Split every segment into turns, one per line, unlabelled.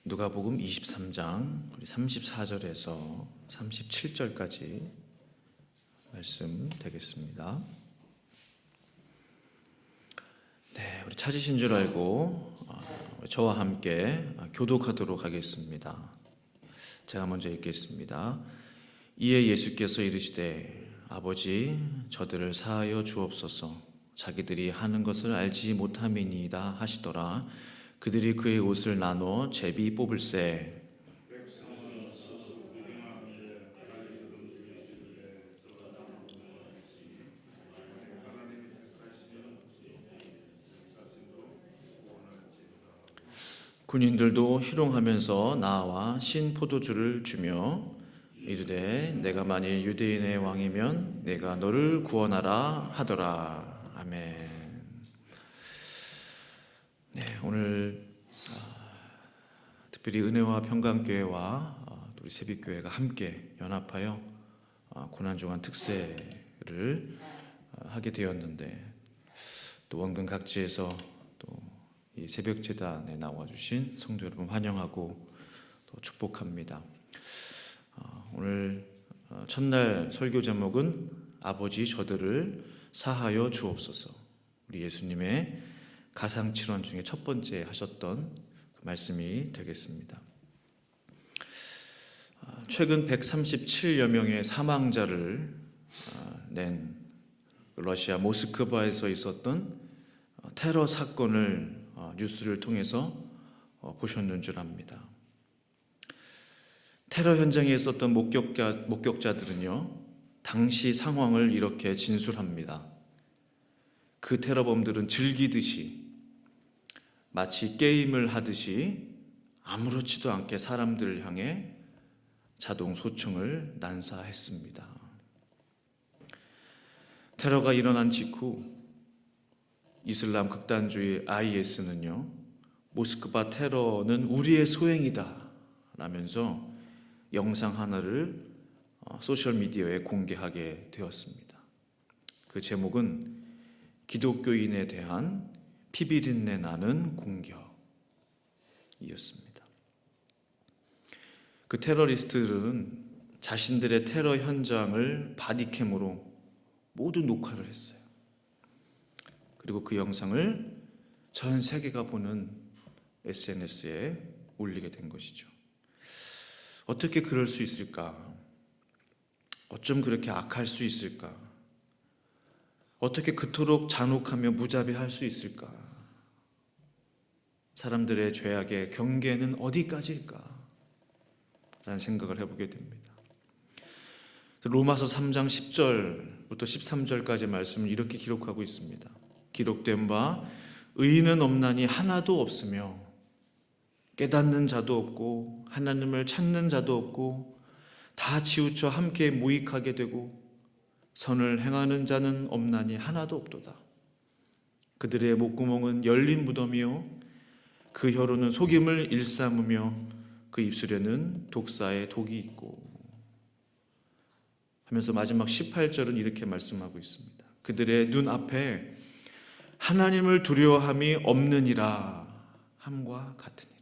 누가복음 23장 34절에서 37절까지 말씀 되겠습니다. 네, 우리 찾으신 줄 알고 저와 함께 교독하도록 하겠습니다. 제가 먼저 읽겠습니다. 이에 예수께서 이르시되 아버지 저들을 사하여 주옵소서. 자기들이 하는 것을 알지 못함이니이다 하시더라. 그들이 그의 옷을 나눠 제비 뽑을새. 군인들도 희롱하면서 나와 신 포도주를 주며 이르되 내가 만일 유대인의 왕이면 내가 너를 구원하라 하더라. 아멘. 네, 오늘 특별히 은혜와 평강교회와 우리 새빛교회가 함께 연합하여 고난주간 특세를 하게 되었는데, 또 원근 각지에서 또 이 새벽 제단에 나와 주신 성도 여러분 환영하고 또 축복합니다. 오늘 첫날 설교 제목은 아버지 저들을 사하여 주옵소서. 우리 예수님의 가상칠언 중에 첫 번째 하셨던 그 말씀이 되겠습니다. 최근 137여 명의 사망자를 낸 러시아 모스크바에서 있었던 테러 사건을 뉴스를 통해서 보셨는 줄 압니다. 테러 현장에 있었던 목격자들은요, 당시 상황을 이렇게 진술합니다. 그 테러범들은 즐기듯이, 마치 게임을 하듯이 아무렇지도 않게 사람들을 향해 자동 소총을 난사했습니다. 테러가 일어난 직후 이슬람 극단주의 IS는요, 모스크바 테러는 우리의 소행이다 라면서 영상 하나를 소셜미디어에 공개하게 되었습니다. 그 제목은 기독교인에 대한 피비린내 나는 공격이었습니다. 그 테러리스트들은 자신들의 테러 현장을 바디캠으로 모두 녹화를 했어요. 그리고 그 영상을 전 세계가 보는 SNS에 올리게 된 것이죠. 어떻게 그럴 수 있을까? 어쩜 그렇게 악할 수 있을까? 어떻게 그토록 잔혹하며 무자비할 수 있을까? 사람들의 죄악의 경계는 어디까지일까? 라는 생각을 해보게 됩니다. 로마서 3장 10절부터 13절까지 말씀을 이렇게 기록하고 있습니다. 기록된 바 의인은 없나니 하나도 없으며 깨닫는 자도 없고 하나님을 찾는 자도 없고 다 치우쳐 함께 무익하게 되고 선을 행하는 자는 없나니 하나도 없도다. 그들의 목구멍은 열린 무덤이요 그 혀로는 속임을 일삼으며 그 입술에는 독사의 독이 있고 하면서 마지막 18절은 이렇게 말씀하고 있습니다. 그들의 눈앞에 하나님을 두려워함이 없느니라 함과 같으니라.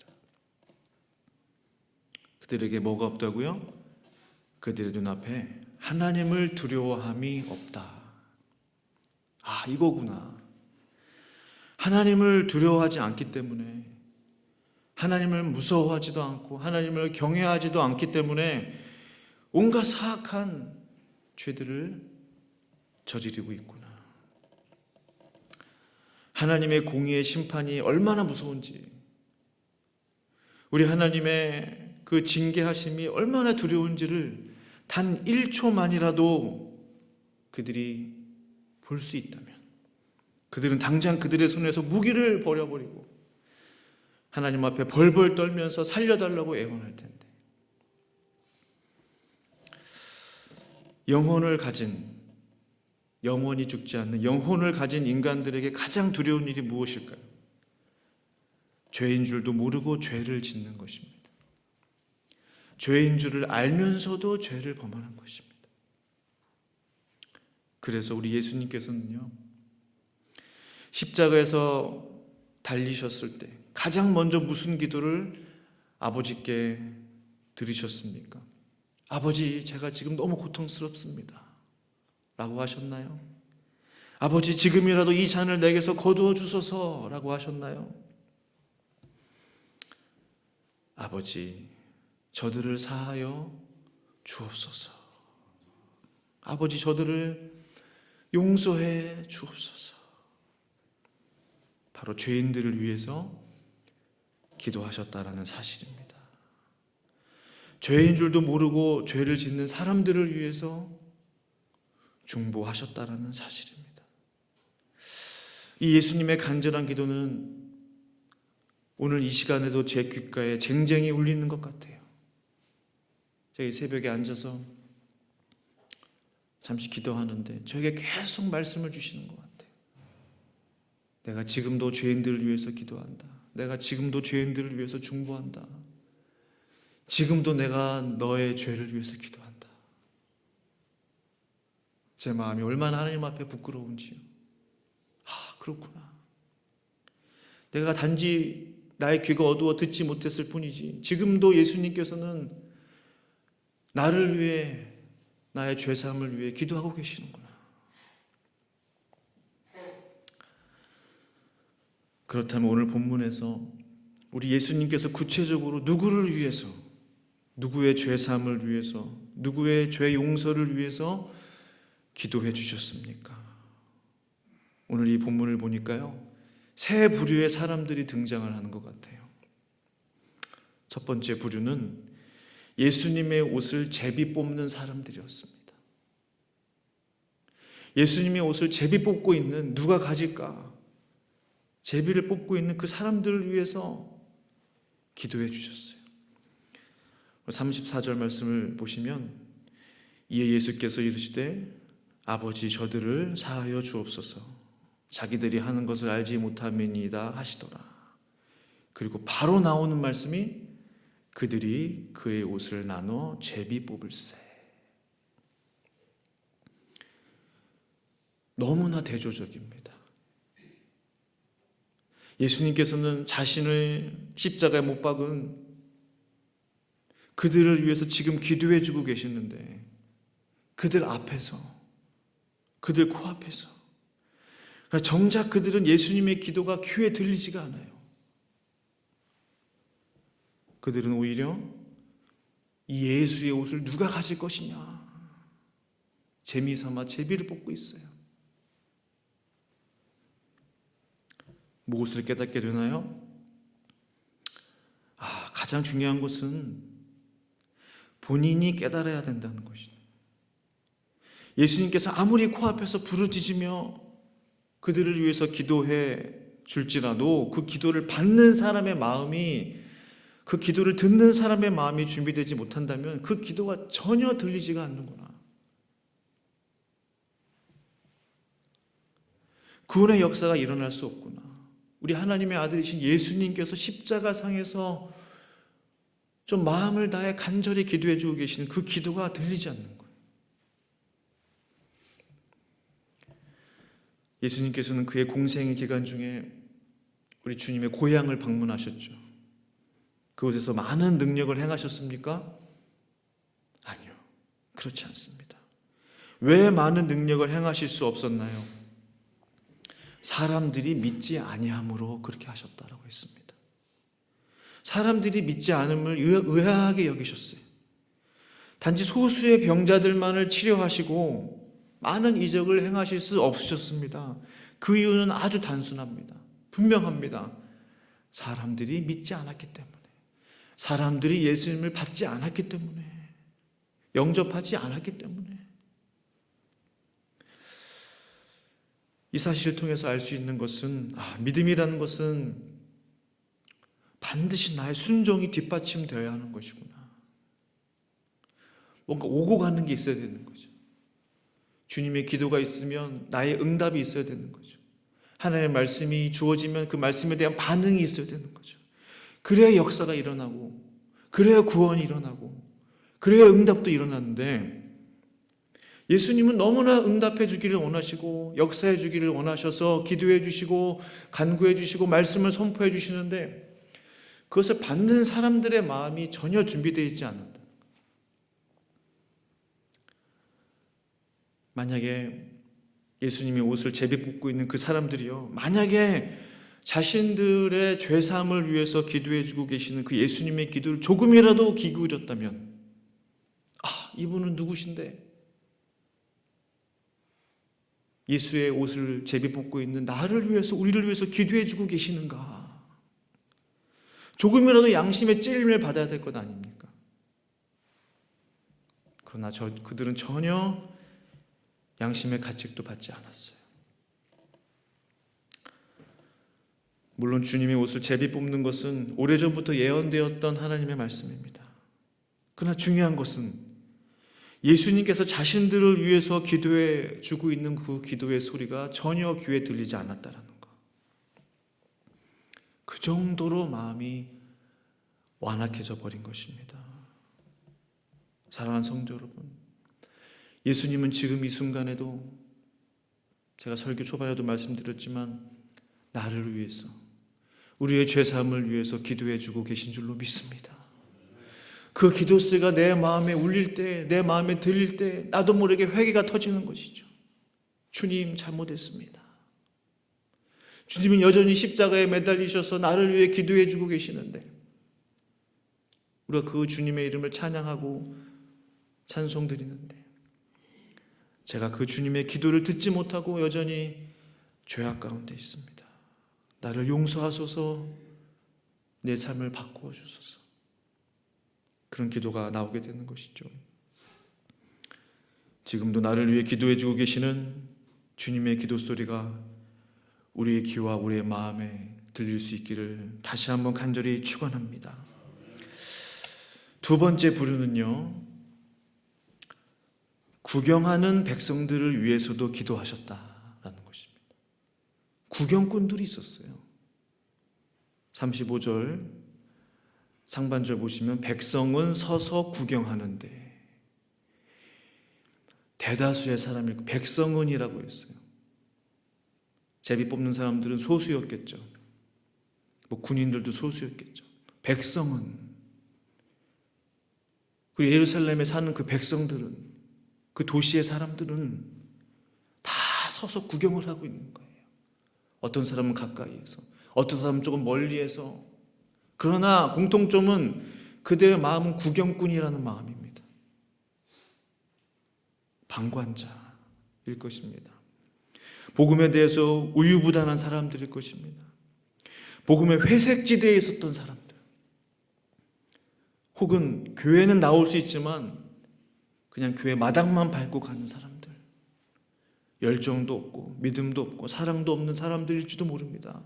그들에게 뭐가 없다고요? 그들의 눈앞에 하나님을 두려워함이 없다. 아, 이거구나. 하나님을 두려워하지 않기 때문에, 하나님을 무서워하지도 않고 하나님을 경외하지도 않기 때문에 온갖 사악한 죄들을 저지르고 있구나. 하나님의 공의의 심판이 얼마나 무서운지, 우리 하나님의 그 징계하심이 얼마나 두려운지를 단 1초만이라도 그들이 볼 수 있다면 그들은 당장 그들의 손에서 무기를 버려버리고 하나님 앞에 벌벌 떨면서 살려달라고 애원할 텐데, 영원히 죽지 않는 영혼을 가진 인간들에게 가장 두려운 일이 무엇일까요? 죄인 줄도 모르고 죄를 짓는 것입니다. 죄인 줄을 알면서도 죄를 범하는 것입니다. 그래서 우리 예수님께서는요, 십자가에서 달리셨을 때 가장 먼저 무슨 기도를 아버지께 들으셨습니까? 아버지, 제가 지금 너무 고통스럽습니다 라고 하셨나요? 아버지, 지금이라도 이 잔을 내게서 거두어 주소서 라고 하셨나요? 아버지, 저들을 사하여 주옵소서. 아버지, 저들을 용서해 주옵소서. 바로 죄인들을 위해서 기도하셨다라는 사실입니다. 죄인 줄도 모르고 죄를 짓는 사람들을 위해서 중보하셨다라는 사실입니다. 이 예수님의 간절한 기도는 오늘 이 시간에도 제 귓가에 쟁쟁이 울리는 것 같아요. 제가 이 새벽에 앉아서 잠시 기도하는데 저에게 계속 말씀을 주시는 것 같아요. 내가 지금도 죄인들을 위해서 기도한다. 내가 지금도 죄인들을 위해서 중보한다. 지금도 내가 너의 죄를 위해서 기도한다. 제 마음이 얼마나 하나님 앞에 부끄러운지요. 그렇구나. 내가 단지 나의 귀가 어두워 듣지 못했을 뿐이지 지금도 예수님께서는 나를 위해, 나의 죄사함을 위해 기도하고 계시는구나. 그렇다면 오늘 본문에서 우리 예수님께서 구체적으로 누구를 위해서, 누구의 죄사함을 위해서, 누구의 죄 용서를 위해서 기도해 주셨습니까? 오늘 이 본문을 보니까요, 세 부류의 사람들이 등장을 하는 것 같아요. 첫 번째 부류는 예수님의 옷을 제비 뽑는 사람들이었습니다. 예수님의 옷을 제비 뽑고 있는, 누가 가질까? 제비를 뽑고 있는 그 사람들을 위해서 기도해 주셨어요. 34절 말씀을 보시면 이에 예수께서 이르시되 아버지, 저들을 사하여 주옵소서. 자기들이 하는 것을 알지 못함이니이다 하시더라. 그리고 바로 나오는 말씀이 그들이 그의 옷을 나눠 제비 뽑을세. 너무나 대조적입니다. 예수님께서는 자신을 십자가에 못 박은 그들을 위해서 지금 기도해 주고 계시는데 그들 앞에서, 그들 코앞에서 정작 그들은 예수님의 기도가 귀에 들리지가 않아요. 그들은 오히려 이 예수의 옷을 누가 가질 것이냐 재미삼아 제비를 뽑고 있어요. 무엇을 깨닫게 되나요? 가장 중요한 것은 본인이 깨달아야 된다는 것이죠. 예수님께서 아무리 코앞에서 부르짖으며 그들을 위해서 기도해 줄지라도 그 기도를 받는 사람의 마음이, 그 기도를 듣는 사람의 마음이 준비되지 못한다면 그 기도가 전혀 들리지가 않는구나. 구원의 역사가 일어날 수 없구나. 우리 하나님의 아들이신 예수님께서 십자가상에서 좀 마음을 다해 간절히 기도해 주고 계시는 그 기도가 들리지 않는 거예요. 예수님께서는 그의 공생의 기간 중에 우리 주님의 고향을 방문하셨죠. 그곳에서 많은 능력을 행하셨습니까? 아니요, 그렇지 않습니다. 왜 많은 능력을 행하실 수 없었나요? 사람들이 믿지 아니함으로 그렇게 하셨다라고 했습니다. 사람들이 믿지 않음을 의아하게 여기셨어요. 단지 소수의 병자들만을 치료하시고 많은 이적을 행하실 수 없으셨습니다. 그 이유는 아주 단순합니다. 분명합니다. 사람들이 믿지 않았기 때문에, 사람들이 예수님을 받지 않았기 때문에, 영접하지 않았기 때문에. 이 사실을 통해서 알 수 있는 것은 믿음이라는 것은 반드시 나의 순종이 뒷받침되어야 하는 것이구나. 뭔가 오고 가는 게 있어야 되는 거죠. 주님의 기도가 있으면 나의 응답이 있어야 되는 거죠. 하나님의 말씀이 주어지면 그 말씀에 대한 반응이 있어야 되는 거죠. 그래야 역사가 일어나고, 그래야 구원이 일어나고, 그래야 응답도 일어나는데 예수님은 너무나 응답해 주기를 원하시고 역사해 주기를 원하셔서 기도해 주시고 간구해 주시고 말씀을 선포해 주시는데 그것을 받는 사람들의 마음이 전혀 준비되어 있지 않는다. 만약에 예수님이 옷을 제비 뽑고 있는 그 사람들이요, 만약에 자신들의 죄사함을 위해서 기도해 주고 계시는 그 예수님의 기도를 조금이라도 기울였다면, 이분은 누구신데 예수의 옷을 제비 뽑고 있는 나를 위해서, 우리를 위해서 기도해 주고 계시는가? 조금이라도 양심의 찔림을 받아야 될 것 아닙니까? 그러나 그들은 전혀 양심의 가책도 받지 않았어요. 물론 주님의 옷을 제비 뽑는 것은 오래전부터 예언되었던 하나님의 말씀입니다. 그러나 중요한 것은 예수님께서 자신들을 위해서 기도해 주고 있는 그 기도의 소리가 전혀 귀에 들리지 않았다는 것. 그 정도로 마음이 완악해져 버린 것입니다. 사랑하는 성도 여러분, 예수님은 지금 이 순간에도, 제가 설교 초반에도 말씀드렸지만, 나를 위해서, 우리의 죄사함을 위해서 기도해 주고 계신 줄로 믿습니다. 그 기도 소리가 내 마음에 울릴 때, 내 마음에 들릴 때 나도 모르게 회개가 터지는 것이죠. 주님, 잘못했습니다. 주님은 여전히 십자가에 매달리셔서 나를 위해 기도해 주고 계시는데, 우리가 그 주님의 이름을 찬양하고 찬송 드리는데, 제가 그 주님의 기도를 듣지 못하고 여전히 죄악 가운데 있습니다. 나를 용서하소서, 내 삶을 바꾸어 주소서. 그런 기도가 나오게 되는 것이죠. 지금도 나를 위해 기도해 주고 계시는 주님의 기도 소리가 우리의 귀와 우리의 마음에 들릴 수 있기를 다시 한번 간절히 축원합니다. 두 번째 부류는요, 구경하는 백성들을 위해서도 기도하셨다라는 것입니다. 구경꾼들이 있었어요. 35절 상반절 보시면 백성은 서서 구경하는데, 대다수의 사람이 백성은이라고 했어요. 제비 뽑는 사람들은 소수였겠죠. 군인들도 소수였겠죠. 백성은, 그리고 예루살렘에 사는 그 백성들은, 그 도시의 사람들은 다 서서 구경을 하고 있는 거예요. 어떤 사람은 가까이에서, 어떤 사람은 조금 멀리에서. 그러나 공통점은 그들의 마음은 구경꾼이라는 마음입니다. 방관자일 것입니다. 복음에 대해서 우유부단한 사람들일 것입니다. 복음의 회색지대에 있었던 사람들, 혹은 교회는 나올 수 있지만 그냥 교회 마당만 밟고 가는 사람들, 열정도 없고 믿음도 없고 사랑도 없는 사람들일지도 모릅니다.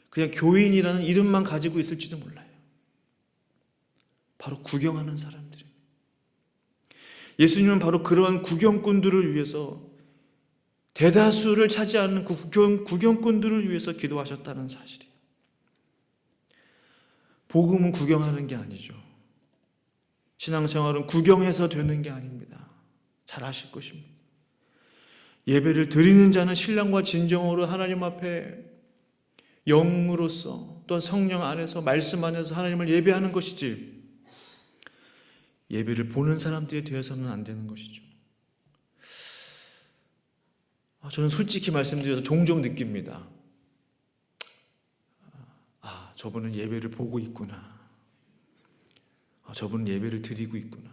그냥 교인이라는 이름만 가지고 있을지도 몰라요. 바로 구경하는 사람들입니다. 예수님은 바로 그러한 구경꾼들을 위해서, 대다수를 차지하는 구경꾼들을 위해서 기도하셨다는 사실이에요. 복음은 구경하는 게 아니죠. 신앙생활은 구경해서 되는 게 아닙니다. 잘 아실 것입니다. 예배를 드리는 자는 신랑과 진정으로 하나님 앞에 영으로서, 또한 성령 안에서, 말씀 안에서 하나님을 예배하는 것이지, 예배를 보는 사람들이 되어서는 안 되는 것이죠. 저는 솔직히 말씀드려서 종종 느낍니다. 저분은 예배를 보고 있구나. 저분은 예배를 드리고 있구나.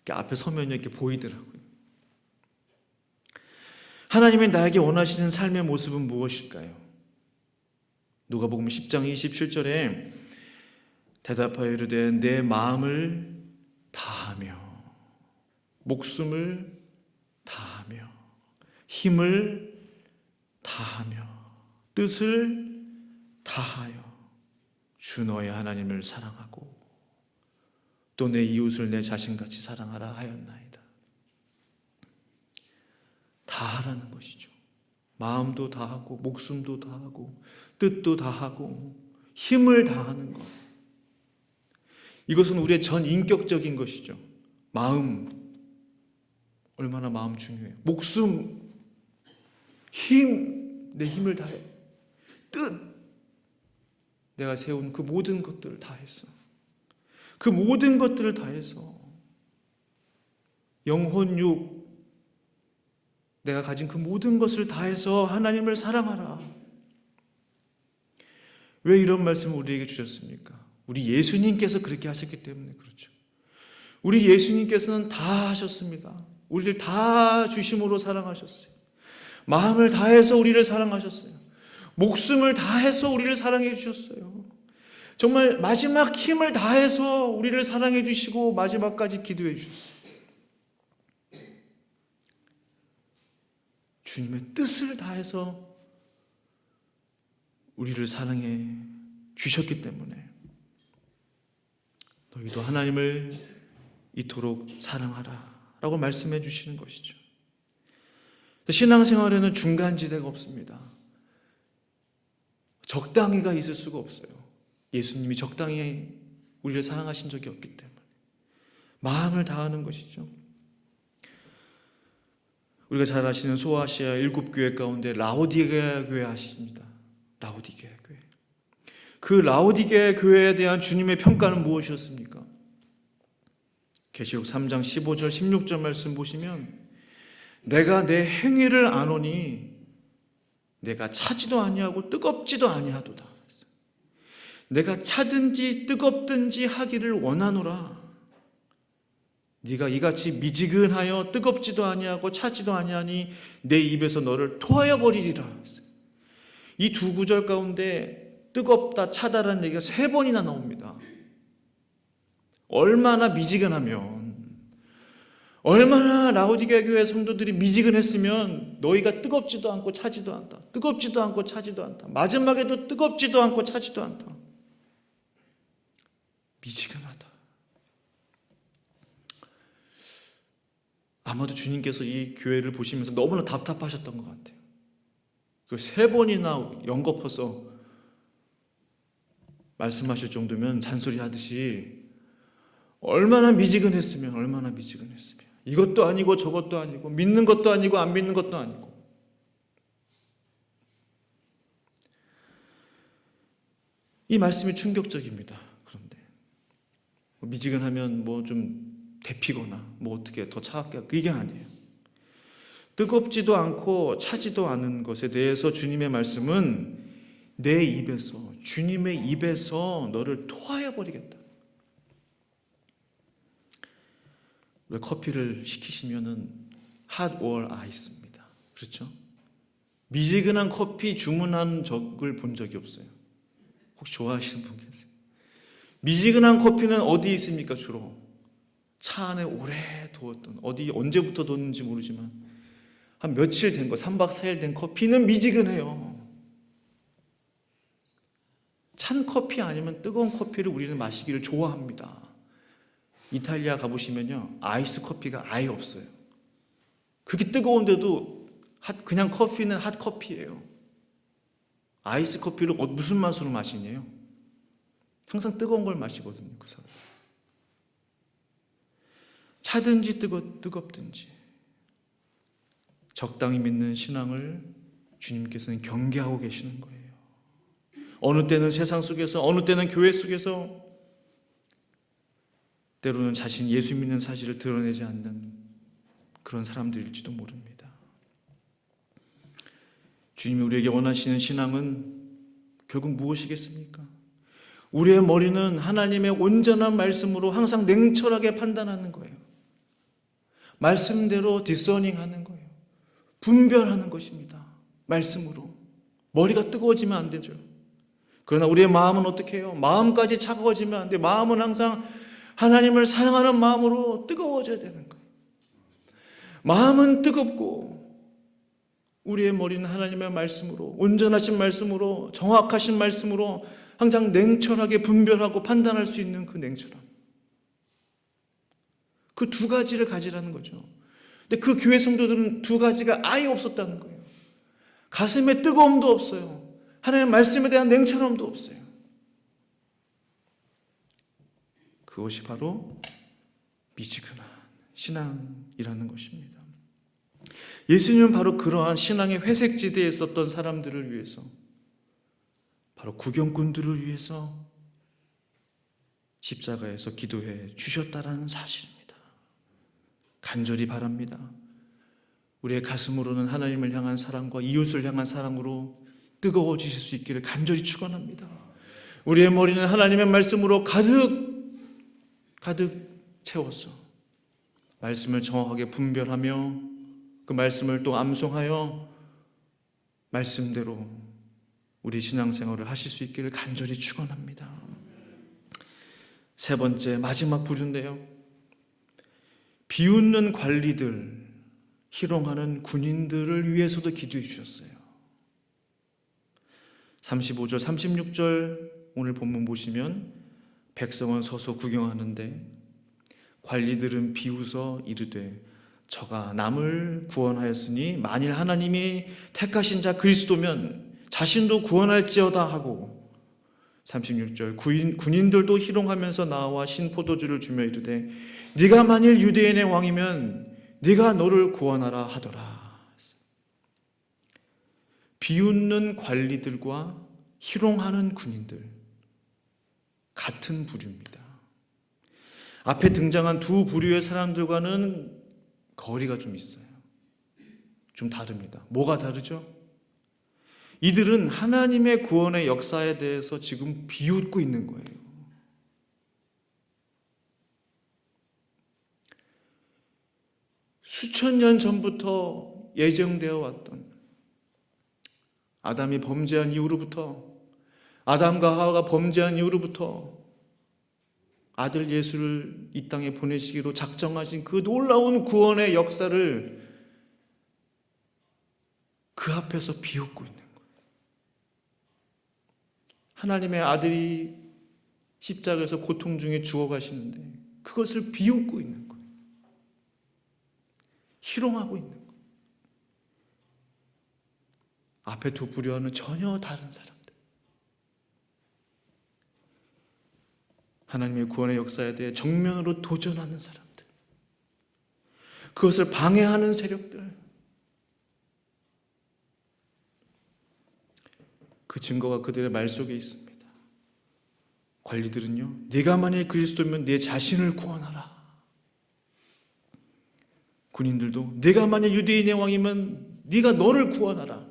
이렇게 앞에 서면 이렇게 보이더라고요. 하나님이 나에게 원하시는 삶의 모습은 무엇일까요? 누가복음 10장 27절에 대답하여 이르되 내 마음을 다하며 목숨을 다하며 힘을 다하며 뜻을 다하여 주 너의 하나님을 사랑하고 또 내 이웃을 내 자신같이 사랑하라 하였나이다. 다하라는 것이죠. 마음도 다하고 목숨도 다하고 뜻도 다하고 힘을 다하는 것, 이것은 우리의 전 인격적인 것이죠. 마음, 얼마나 마음 중요해요. 목숨, 힘, 내 힘을 다해. 뜻, 내가 세운 그 모든 것들을 다해서, 그 모든 것들을 다해서 영혼, 육, 내가 가진 그 모든 것을 다해서 하나님을 사랑하라. 왜 이런 말씀을 우리에게 주셨습니까? 우리 예수님께서 그렇게 하셨기 때문에 그렇죠. 우리 예수님께서는 다 하셨습니다. 우리를 다 주심으로 사랑하셨어요. 마음을 다해서 우리를 사랑하셨어요. 목숨을 다해서 우리를 사랑해 주셨어요. 정말 마지막 힘을 다해서 우리를 사랑해 주시고 마지막까지 기도해 주셨어요. 주님의 뜻을 다해서 우리를 사랑해 주셨기 때문에 너희도 하나님을 이토록 사랑하라 라고 말씀해 주시는 것이죠. 신앙생활에는 중간지대가 없습니다. 적당히가 있을 수가 없어요. 예수님이 적당히 우리를 사랑하신 적이 없기 때문에 마음을 다하는 것이죠. 우리가 잘 아시는 소아시아 7교회 가운데 라오디게아 교회 아십니다. 라오디게아 교회. 그 라오디게아 교회에 대한 주님의 평가는 무엇이었습니까? 계시록 3장 15절 16절 말씀 보시면 내가 내 행위를 아노니 내가 차지도 아니하고 뜨겁지도 아니하도다. 내가 차든지 뜨겁든지 하기를 원하노라. 네가 이같이 미지근하여 뜨겁지도 아니하고 차지도 아니하니 내 입에서 너를 토하여 버리리라. 이 두 구절 가운데 뜨겁다 차다라는 얘기가 3번이나 나옵니다. 얼마나 미지근하면, 얼마나 라오디게아 교회 성도들이 미지근했으면 너희가 뜨겁지도 않고 차지도 않다. 뜨겁지도 않고 차지도 않다. 마지막에도 뜨겁지도 않고 차지도 않다. 미지근하다. 아마도 주님께서 이 교회를 보시면서 너무나 답답하셨던 것 같아요. 그 3번이나 연거퍼서 말씀하실 정도면 잔소리하듯이 얼마나 미지근했으면 이것도 아니고 저것도 아니고 믿는 것도 아니고 안 믿는 것도 아니고. 이 말씀이 충격적입니다. 그런데 미지근하면 뭐 좀 데피거나 뭐 어떻게 더 차갑게 그게 아니에요. 뜨겁지도 않고 차지도 않은 것에 대해서 주님의 말씀은 내 입에서, 주님의 입에서 너를 토하여 버리겠다. 왜 커피를 시키시면은 hot or ice입니다. 그렇죠? 미지근한 커피 주문한 적을 본 적이 없어요. 혹시 좋아하시는 분 계세요? 미지근한 커피는 어디에 있습니까? 주로 차 안에 오래 두었던, 어디 언제부터 뒀는지 모르지만 한 며칠 된 거, 3박 4일 된 커피는 미지근해요. 찬 커피 아니면 뜨거운 커피를 우리는 마시기를 좋아합니다. 이탈리아 가보시면요, 아이스 커피가 아예 없어요. 그게 뜨거운데도 그냥 커피는 핫 커피예요. 아이스 커피를 무슨 맛으로 마시냐요? 항상 뜨거운 걸 마시거든요, 그 사람. 차든지 뜨겁든지 적당히 믿는 신앙을 주님께서는 경계하고 계시는 거예요. 어느 때는 세상 속에서, 어느 때는 교회 속에서, 때로는 자신 예수 믿는 사실을 드러내지 않는 그런 사람들일지도 모릅니다. 주님이 우리에게 원하시는 신앙은 결국 무엇이겠습니까? 우리의 머리는 하나님의 온전한 말씀으로 항상 냉철하게 판단하는 거예요. 말씀대로 디서닝하는 거예요. 분별하는 것입니다. 말씀으로. 머리가 뜨거워지면 안 되죠. 그러나 우리의 마음은 어떻게 해요? 마음까지 차가워지면 안 돼요. 마음은 항상 하나님을 사랑하는 마음으로 뜨거워져야 되는 거예요. 마음은 뜨겁고 우리의 머리는 하나님의 말씀으로, 온전하신 말씀으로, 정확하신 말씀으로 항상 냉철하게 분별하고 판단할 수 있는 그 냉철함. 그 두 가지를 가지라는 거죠. 근데 그 교회 성도들은 두 가지가 아예 없었다는 거예요. 가슴에 뜨거움도 없어요. 하나님의 말씀에 대한 냉철함도 없어요. 그것이 바로 미지근한 신앙이라는 것입니다. 예수님은 바로 그러한 신앙의 회색지대에 있었던 사람들을 위해서 바로 구경꾼들을 위해서 십자가에서 기도해 주셨다라는 사실입니다. 간절히 바랍니다. 우리의 가슴으로는 하나님을 향한 사랑과 이웃을 향한 사랑으로 뜨거워지실 수 있기를 간절히 축원합니다. 우리의 머리는 하나님의 말씀으로 가득 채워서 말씀을 정확하게 분별하며 그 말씀을 또 암송하여 말씀대로 우리 신앙생활을 하실 수 있기를 간절히 축원합니다. 세 번째, 마지막 부류인데요, 비웃는 관리들, 희롱하는 군인들을 위해서도 기도해 주셨어요. 35절, 36절 오늘 본문 보시면 백성은 서서 구경하는데 관리들은 비웃어 이르되 저가 남을 구원하였으니 만일 하나님이 택하신 자 그리스도면 자신도 구원할지어다 하고, 36절 군인들도 희롱하면서 나와 신포도주를 주며 이르되 네가 만일 유대인의 왕이면 네가 너를 구원하라 하더라. 비웃는 관리들과 희롱하는 군인들, 같은 부류입니다. 앞에 등장한 두 부류의 사람들과는 거리가 좀 있어요. 좀 다릅니다. 뭐가 다르죠? 이들은 하나님의 구원의 역사에 대해서 지금 비웃고 있는 거예요. 수천 년 전부터 예정되어 왔던, 아담이 범죄한 이후로부터, 아담과 하와가 범죄한 이후로부터 아들 예수를 이 땅에 보내시기로 작정하신 그 놀라운 구원의 역사를 그 앞에서 비웃고 있는 거예요. 하나님의 아들이 십자가에서 고통 중에 죽어가시는데 그것을 비웃고 있는 거예요. 희롱하고 있는 거예요. 앞에 두 부류와는 전혀 다른 사람들, 하나님의 구원의 역사에 대해 정면으로 도전하는 사람들, 그것을 방해하는 세력들, 그 증거가 그들의 말 속에 있습니다. 관리들은요, 네가 만일 그리스도면 네 자신을 구원하라. 군인들도 네가 만일 유대인의 왕이면 네가 너를 구원하라.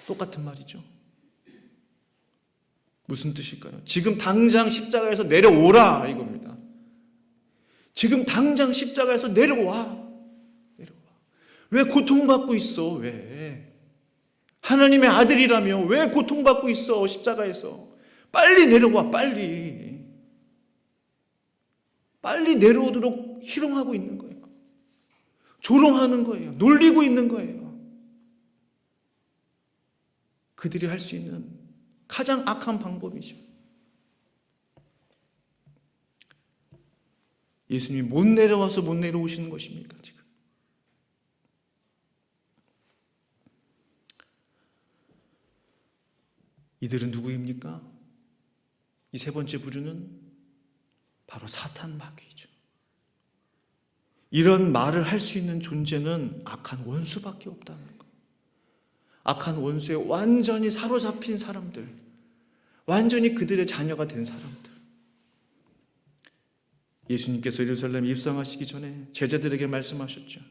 똑같은 말이죠. 무슨 뜻일까요? 지금 당장 십자가에서 내려오라 이겁니다. 지금 당장 십자가에서 내려와. 왜 고통받고 있어? 왜? 하나님의 아들이라며 왜 고통받고 있어? 십자가에서 빨리 내려와. 빨리 내려오도록 희롱하고 있는 거예요. 조롱하는 거예요. 놀리고 있는 거예요. 그들이 할 수 있는 가장 악한 방법이죠. 예수님이 못 내려와서 못 내려오시는 것입니까? 지금 이들은 누구입니까? 이 세 번째 부류는 바로 사탄 마귀죠. 이런 말을 할 수 있는 존재는 악한 원수밖에 없다는 것. 악한 원수에 완전히 사로잡힌 사람들, 완전히 그들의 자녀가 된 사람들. 예수님께서 예루살렘에 입성하시기 전에 제자들에게 말씀하셨죠.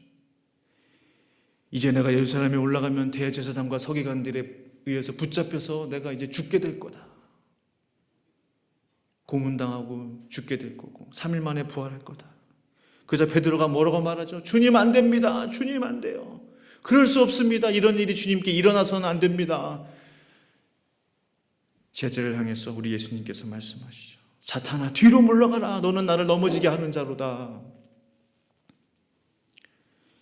이제 내가 예루살렘에 올라가면 대제사장과 서기관들에 의해서 붙잡혀서 내가 이제 죽게 될 거다. 고문당하고 죽게 될 거고 3일 만에 부활할 거다. 그저 베드로가 뭐라고 말하죠? 주님 안 됩니다. 주님 안 돼요. 그럴 수 없습니다. 이런 일이 주님께 일어나서는 안 됩니다. 제자를 향해서 우리 예수님께서 말씀하시죠. 사탄아 뒤로 물러가라. 너는 나를 넘어지게 하는 자로다.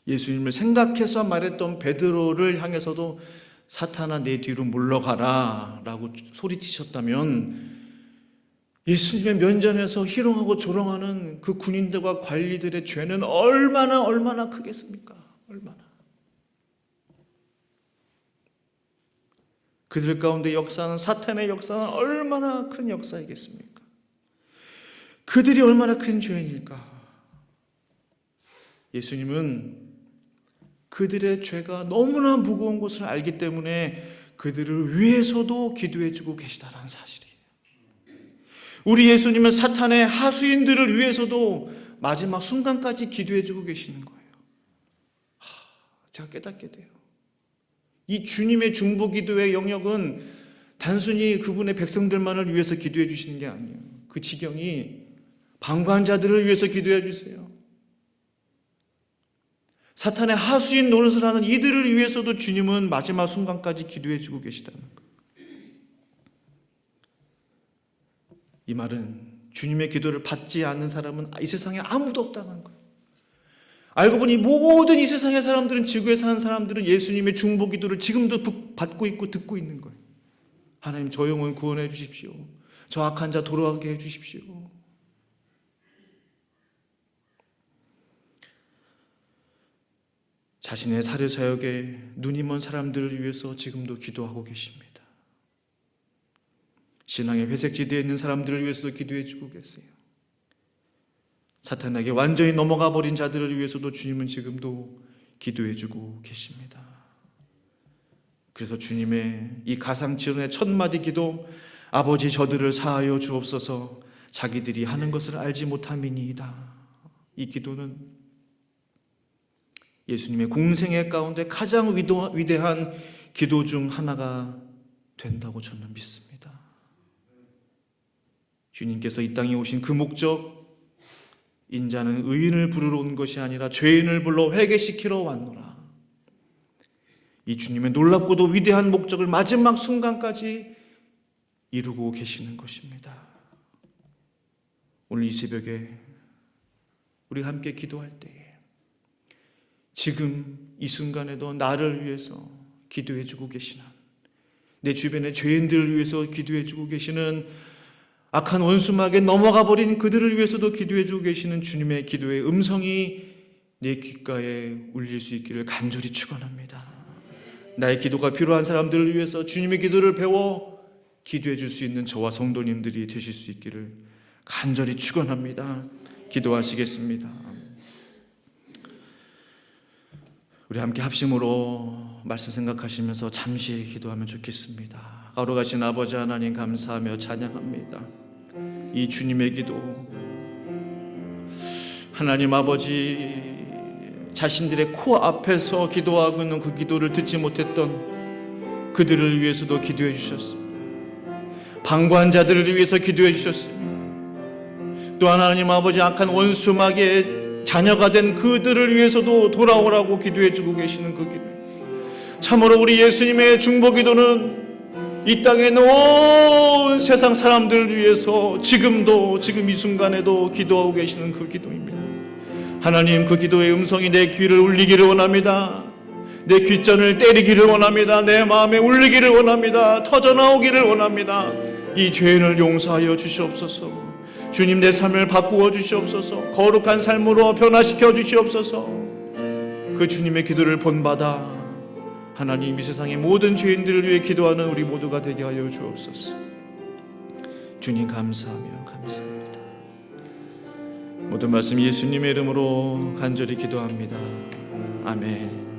예수님을 생각해서 말했던 베드로를 향해서도 사탄아 내 뒤로 물러가라 라고 소리치셨다면, 예수님의 면전에서 희롱하고 조롱하는 그 군인들과 관리들의 죄는 얼마나 크겠습니까? 얼마나. 그들 가운데 역사는, 사탄의 역사는 얼마나 큰 역사이겠습니까? 그들이 얼마나 큰 죄인일까? 예수님은 그들의 죄가 너무나 무거운 것을 알기 때문에 그들을 위해서도 기도해주고 계시다라는 사실이에요. 우리 예수님은 사탄의 하수인들을 위해서도 마지막 순간까지 기도해주고 계시는 거예요. 제가 깨닫게 돼요. 이 주님의 중보기도의 영역은 단순히 그분의 백성들만을 위해서 기도해 주시는 게 아니에요. 그 지경이 방관자들을 위해서 기도해 주세요. 사탄의 하수인 노릇을 하는 이들을 위해서도 주님은 마지막 순간까지 기도해 주고 계시다는 거예요. 이 말은 주님의 기도를 받지 않는 사람은 이 세상에 아무도 없다는 거예요. 알고 보니 모든 이 세상의 사람들은, 지구에 사는 사람들은 예수님의 중보기도를 지금도 받고 있고 듣고 있는 거예요. 하나님, 저 영혼 구원해 주십시오. 저 악한 자 돌아가게 해 주십시오. 자신의 사례사역에 눈이 먼 사람들을 위해서 지금도 기도하고 계십니다. 신앙의 회색지대에 있는 사람들을 위해서도 기도해 주고 계세요. 사탄에게 완전히 넘어가 버린 자들을 위해서도 주님은 지금도 기도해 주고 계십니다. 그래서 주님의 이 가상치론의 첫 마디 기도, 아버지 저들을 사하여 주옵소서, 자기들이 하는 것을 알지 못함이니이다. 이 기도는 예수님의 공생애 가운데 가장 위대한 기도 중 하나가 된다고 저는 믿습니다. 주님께서 이 땅에 오신 그 목적, 인자는 의인을 부르러 온 것이 아니라 죄인을 불러 회개시키러 왔노라. 이 주님의 놀랍고도 위대한 목적을 마지막 순간까지 이루고 계시는 것입니다. 오늘 이 새벽에 우리 함께 기도할 때에 지금 이 순간에도 나를 위해서 기도해 주고 계시는, 내 주변의 죄인들을 위해서 기도해 주고 계시는, 악한 원수막에 넘어가 버린 그들을 위해서도 기도해 주고 계시는 주님의 기도의 음성이 내 귓가에 울릴 수 있기를 간절히 축원합니다. 나의 기도가 필요한 사람들을 위해서 주님의 기도를 배워 기도해 줄 수 있는 저와 성도님들이 되실 수 있기를 간절히 축원합니다. 기도하시겠습니다. 우리 함께 합심으로 말씀 생각하시면서 잠시 기도하면 좋겠습니다. 거룩하신 아버지 하나님, 감사하며 찬양합니다. 이 주님의 기도, 하나님 아버지, 자신들의 코앞에서 기도하고 있는 그 기도를 듣지 못했던 그들을 위해서도 기도해 주셨습니다. 방관자들을 위해서 기도해 주셨습니다. 또 하나님 아버지, 악한 원수막의 자녀가 된 그들을 위해서도 돌아오라고 기도해 주고 계시는 그 기도, 참으로 우리 예수님의 중보기도는 이 땅에 있는 온 세상 사람들을 위해서 지금 이 순간에도 기도하고 계시는 그 기도입니다. 하나님, 그 기도의 음성이 내 귀를 울리기를 원합니다. 내 귓전을 때리기를 원합니다. 내 마음에 울리기를 원합니다. 터져나오기를 원합니다. 이 죄인을 용서하여 주시옵소서. 주님, 내 삶을 바꾸어 주시옵소서. 거룩한 삶으로 변화시켜 주시옵소서. 그 주님의 기도를 본받아 하나님, 이 세상의 모든 죄인들을 위해 기도하는 우리 모두가 되게 하여 주옵소서. 주님, 감사합니다. 모든 말씀 예수님의 이름으로 간절히 기도합니다. 아멘.